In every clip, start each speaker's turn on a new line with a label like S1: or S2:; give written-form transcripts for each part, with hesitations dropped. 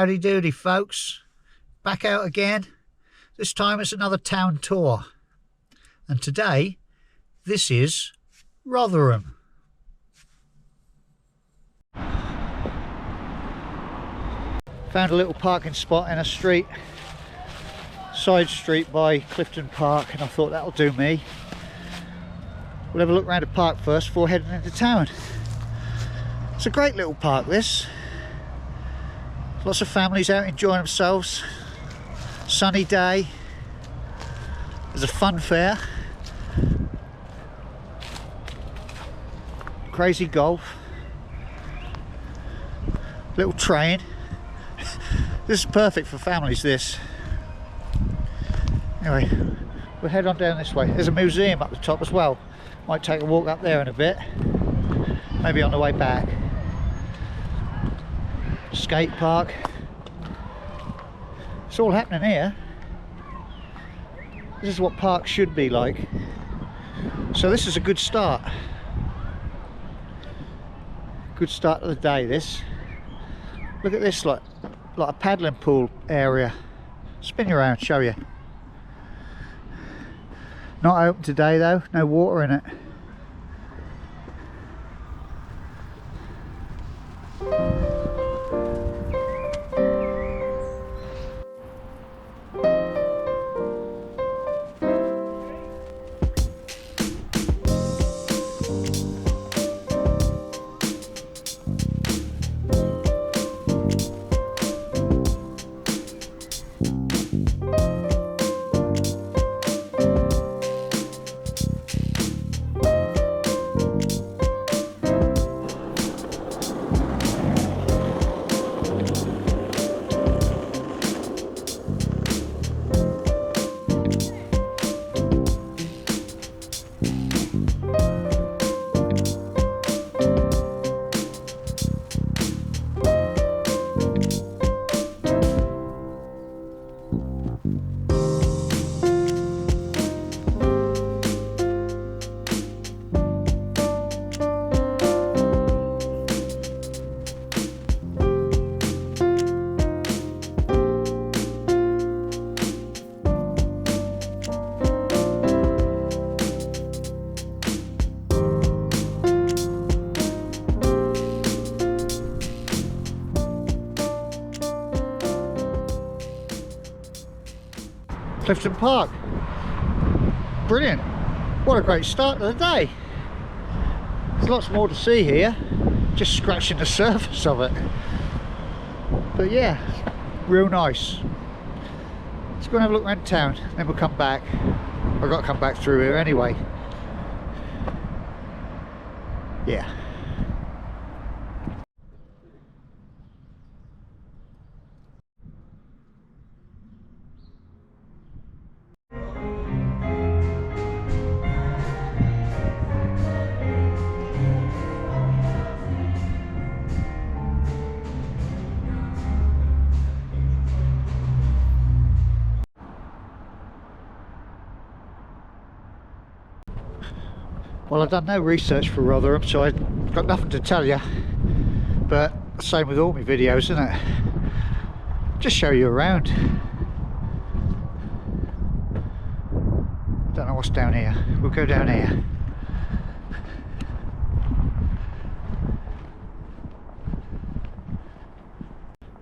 S1: Howdy doody folks, back out again. This time it's another town tour, and today this is Rotherham. Found a little parking spot in a street, side street by Clifton Park, and I thought that'll do me. We'll have a look around the park first before heading into town. It's a great little park, this. Lots of families out enjoying themselves. Sunny day. There's a fun fair. Crazy golf. Little train. This is perfect for families, this. Anyway, we'll head on down this way. There's a museum up the top as well. Might take a walk up there in a bit. Maybe on the way back. Skate park. It's all happening here. This is what parks should be like. So this is a good start. Good start of the day, this. Look at this, like a paddling pool area. Spin you around, show you. Not open today though, no water in it. Clifton Park. Brilliant. What a great start to the day. There's lots more to see here. Just scratching the surface of it. But yeah, real nice. Let's go and have a look around town, then we'll come back. I've got to come back through here anyway. Yeah. Well, I've done no research for Rotherham, so I've got nothing to tell you. But same with all my videos, isn't it? Just show you around. Don't know what's down here. We'll go down here.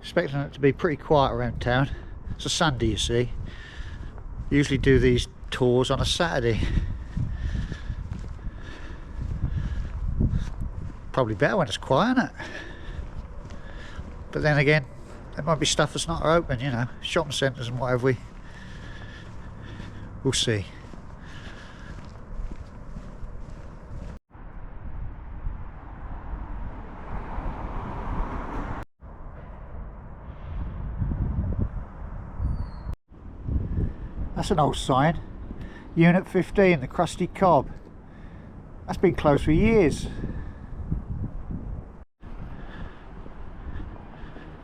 S1: Expecting it to be pretty quiet around town. It's a Sunday, you see. Usually do these tours on a Saturday. Probably better when it's quiet, isn't it? But then again, there might be stuff that's not open, you know, shopping centres and whatever. We'll see. That's an old sign. Unit 15, the Crusty Cob. That's been closed for years.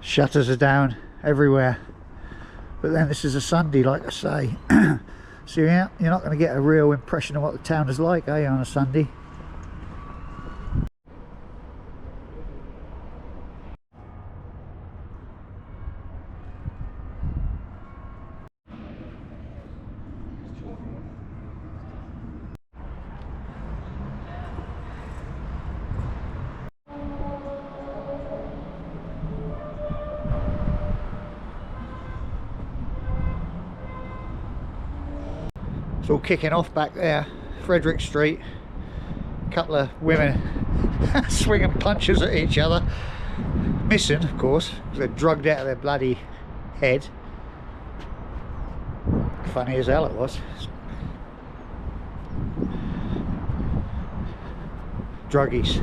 S1: Shutters are down everywhere, but then this is a Sunday, like I say. So you're not going to get a real impression of what the town is like, are you, on a Sunday? It's all kicking off back there. Frederick Street. A couple of women swinging punches at each other. Missing, of course, because they're drugged out of their bloody head. Funny as hell it was. Druggies.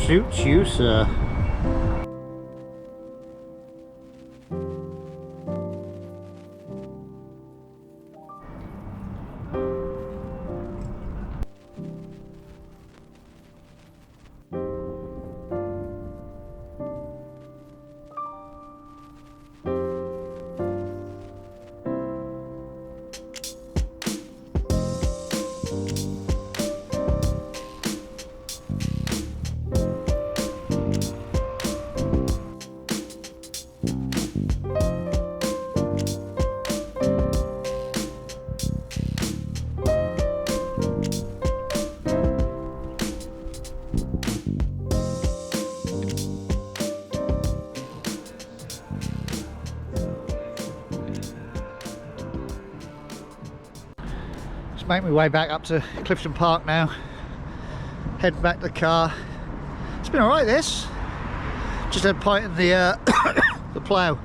S1: Suits you, sir. Make my way back up to Clifton Park now, head back to the car. It's been alright this, just had a pint in the the plough.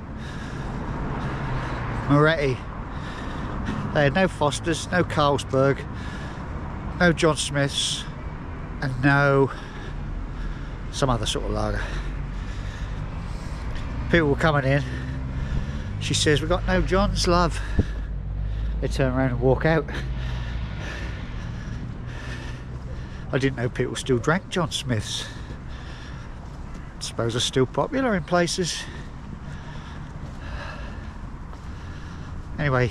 S1: Moretti, they had no Fosters, no Carlsberg, no John Smiths, and no some other sort of lager. People were coming in, she says, "We've got no Johns, love." They turn around and walk out. I didn't know people still drank John Smiths. Suppose they're still popular in places. Anyway,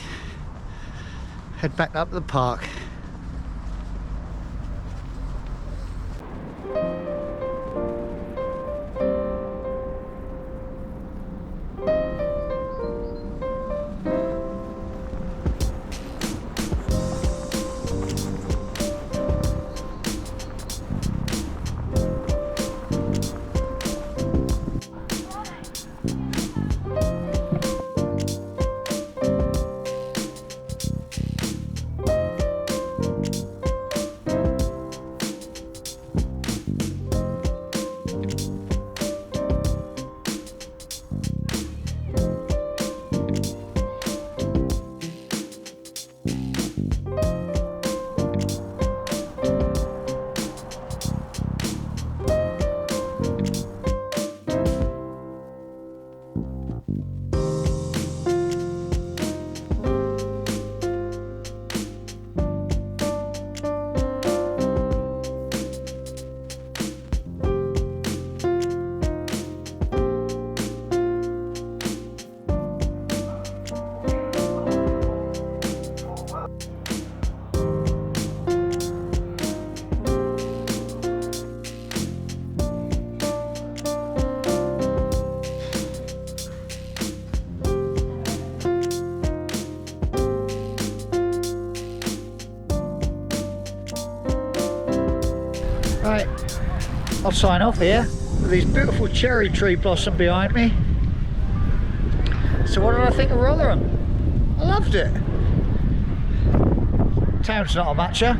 S1: head back up to the park. Right, I'll sign off here with these beautiful cherry tree blossom behind me. So what did I think of Rotherham? I loved it. Town's not a matcher.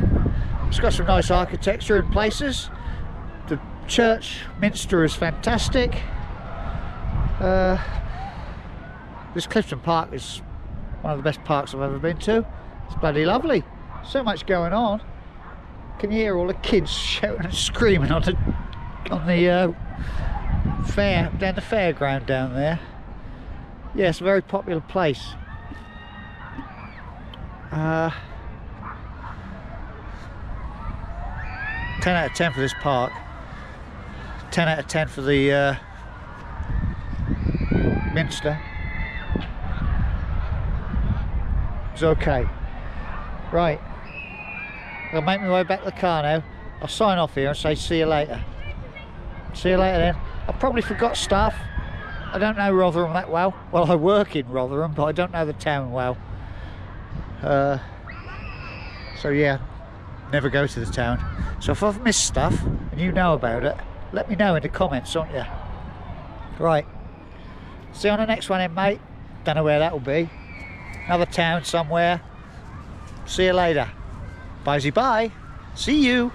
S1: It's got some nice architecture in places. The church minster is fantastic. This Clifton Park is one of the best parks I've ever been to. It's bloody lovely. So much going on. Can you hear all the kids shouting and screaming on the fair, down the fairground down there? Yeah, it's a very popular place. 10 out of 10 for this park. 10 out of 10 for the Minster. It's okay. Right, I'll make my way back to the car now. I'll sign off here and say see you later. See you later then. I probably forgot stuff. I don't know Rotherham that well. Well, I work in Rotherham, but I don't know the town well. So yeah, never go to the town. So if I've missed stuff and you know about it, let me know in the comments, don't you? Right, see you on the next one then, mate. Don't know where that'll be. Another town somewhere. See you later. Bye-bye. See you.